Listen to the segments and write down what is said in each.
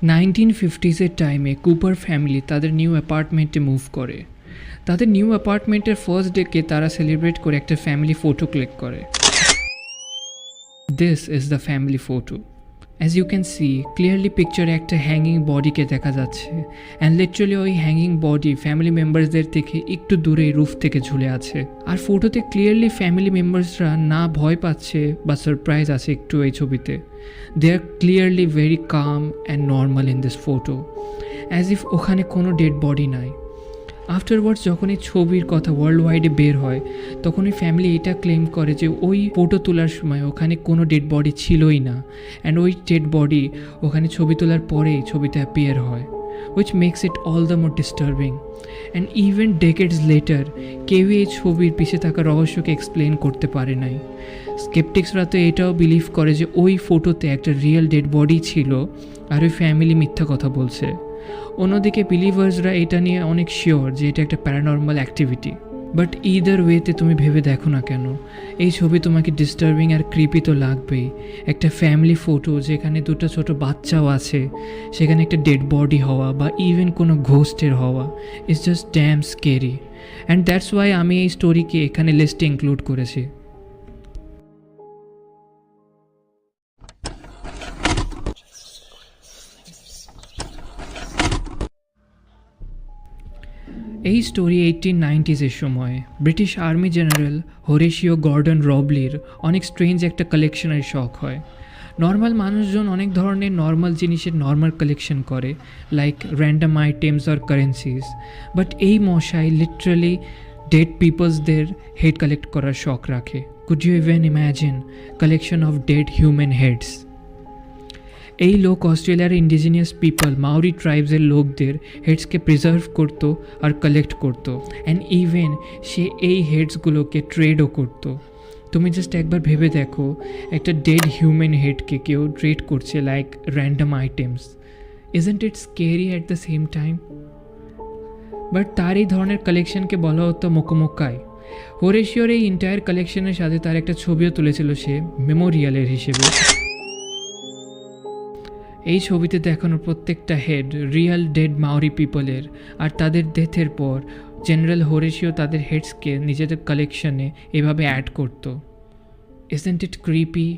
1950s টাইমে Cooper family তাদের new অ্যাপার্টমেন্টে মুভ করে। তাদের নিউ অ্যাপার্টমেন্টের ফার্স্ট ডেকে তারা সেলিব্রেট করে একটা ফ্যামিলি ফটো ক্লিক করে। This is the family photo. As you can see clearly পিকচারে একটা হ্যাঙ্গিং বডিকে দেখা যাচ্ছে, অ্যান্ড লিটারালি ওই হ্যাঙ্গিং বডি ফ্যামিলি মেম্বার্সদের থেকে একটু দূরে রুফ থেকে ঝুলে আছে। আর ফটোতে ক্লিয়ারলি ফ্যামিলি মেম্বার্সরা না ভয় পাচ্ছে বা সারপ্রাইজ আছে একটু এই ছবিতে। They are clearly very calm and normal in this photo, as if ওখানে কোনো ডেড বডি নাই। আফটারওয়ার্ডস যখন এই ছবির কথা ওয়ার্ল্ড ওয়াইডে বের হয়, তখন ওই ফ্যামিলি এটা ক্লেম করে যে ওই ফটো তোলার সময় ওখানে কোনো ডেড বডি ছিলই না, অ্যান্ড ওই ডেড বডি ওখানে ছবি তোলার পরেই ছবিতে অ্যাপিয়ার হয়, which makes it all the more disturbing. And even decades later কেউই এই ছবির পিছিয়ে থাকা রহস্যকে এক্সপ্লেন করতে পারে নাই। স্কেপটিক্সরা তো এটাও বিলিভ করে যে ওই ফটোতে একটা রিয়েল ডেড বডি ছিল আর ওই ফ্যামিলি মিথ্যা কথা বলছে। অন্যদিকে বিলিভার্সরা এটা নিয়ে অনেক শিওর যে এটা একটা প্যারানর্মাল অ্যাক্টিভিটি। বাট ইদার ওয়েতে তুমি ভেবে দেখো না কেন, এই ছবি তোমাকে ডিস্টার্বিং আর ক্রিপি তো লাগবেই। একটা ফ্যামিলি ফটো যেখানে দুটো ছোট বাচ্চাও আছে, সেখানে একটা ডেড বডি হওয়া বা ইভেন কোনো ঘোস্টের হওয়া is just damn scary. And that's why আমি এই স্টোরিকে এখানে লিস্টে ইনক্লুড করেছি। এই স্টোরি 1890s সময় ব্রিটিশ আর্মি জেনারেল হোরেশিও গর্ডন রবলির অনেক স্ট্রেঞ্জ একটা কালেকশনের শখ হয়। নর্মাল মানুষজন অনেক ধরনের নর্মাল জিনিসের নর্মাল কালেকশন করে, লাইক র্যান্ডম আইটেমস আর কারেন্সিজ, বাট এই মশাই লিটারালি ডেড পিপলসদের হেড কালেক্ট করার শখ রাখে। Could you even imagine collection of dead human heads? এই লোক অস্ট্রেলিয়ার ইন্ডিজিনিয়াস পিপল মাউরি ট্রাইবসের লোকদের হেডসকে প্রিজার্ভ করতো আর কালেক্ট করতো, অ্যান্ড ইভেন সে এই হেডসগুলোকে ট্রেডও করতো। তুমি জাস্ট একবার ভেবে দেখো, একটা ডেড হিউম্যান হেডকে কেউ ট্রেড করছে like random items. Isn't it scary at the same time? But তার এই ধরনের কালেকশনকে বলা হতো মোকোমোকাই। হোরেশিওর এই এন্টায়ার কালেকশনের সাথে তার একটা ছবিও তুলেছিল সে মেমোরিয়ালের হিসেবে। এই ছবিতে দেখানো প্রত্যেকটা হেড রিয়েল ডেড মাউরি পিপলের, আর তাদের ডেথের পর জেনারেল হোরেশিও তাদের হেডসকে নিজেদের কালেকশনে এভাবে অ্যাড করত। Isn't it creepy?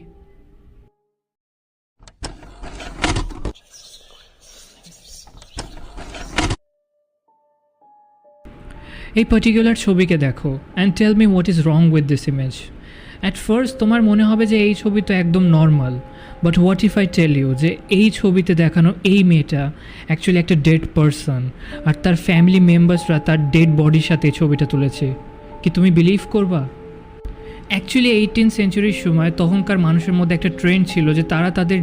এই পার্টিকুলার ছবিকে দেখো and tell me what is wrong with this image. At first তোমার মনে হবে যে এই ছবি তো একদম normal, but what if I tell you যে এই ছবিতে দেখানো এই মেয়েটা অ্যাকচুয়ালি একটা ডেড পারসন, আর তার ফ্যামিলি মেম্বার্সরা তার ডেড বডির সাথে এই ছবিটা তুলেছে। কি তুমি বিলিভ করবা? অ্যাকচুয়ালি 18th সেঞ্চুরির সময় তখনকার মানুষের মধ্যে একটা ট্রেন্ড ছিল যে তারা তাদের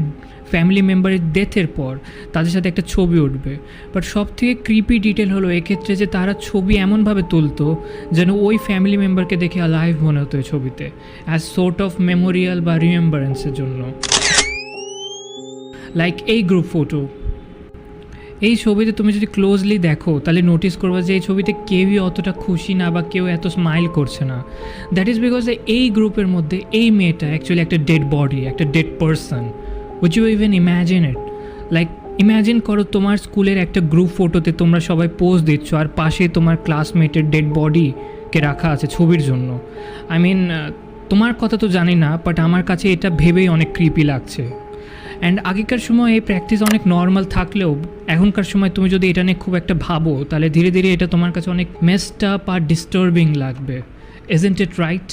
ফ্যামিলি মেম্বারের ডেথের পর তাদের সাথে একটা ছবি উঠবে। বাট সব থেকে ক্রিপি ডিটেল হলো এক্ষেত্রে যে তারা ছবি এমনভাবে তুলতো যেন ওই ফ্যামিলি মেম্বারকে দেখে লাইভ মনে হতো এই ছবিতে, অ্যাজ সোর্ট অফ মেমোরিয়াল বা রিমেম্বারেন্সের জন্য। লাইক এই গ্রুপ ফটো, এই ছবিতে তুমি যদি ক্লোজলি দেখো তাহলে নোটিস করবে যে এই ছবিতে কেউই অতটা খুশি না বা কেউ এত স্মাইল করছে না। দ্যাট ইজ বিকজ এই গ্রুপের মধ্যে এই মেয়েটা অ্যাকচুয়ালি একটা ডেড বডি, একটা dead person. Would you even imagine it? Like imagine করো তোমার স্কুলের একটা গ্রুপ ফটোতে তোমরা সবাই পোজ দিচ্ছ আর পাশে তোমার ক্লাসমেটের ডেড বডিকে রাখা আছে ছবির জন্য। আই মিন তোমার কথা তো জানি না, বাট আমার কাছে এটা ভেবেই অনেক ক্রিপি লাগছে। অ্যান্ড আগেকার সময় এই প্র্যাকটিস অনেক নর্মাল থাকলেও এখনকার সময় তুমি যদি এটা নিয়ে খুব একটা ভাবো তাহলে ধীরে ধীরে এটা তোমার কাছে অনেক মেসড আপ আর ডিস্টার্বিং লাগবে। Isn't it right?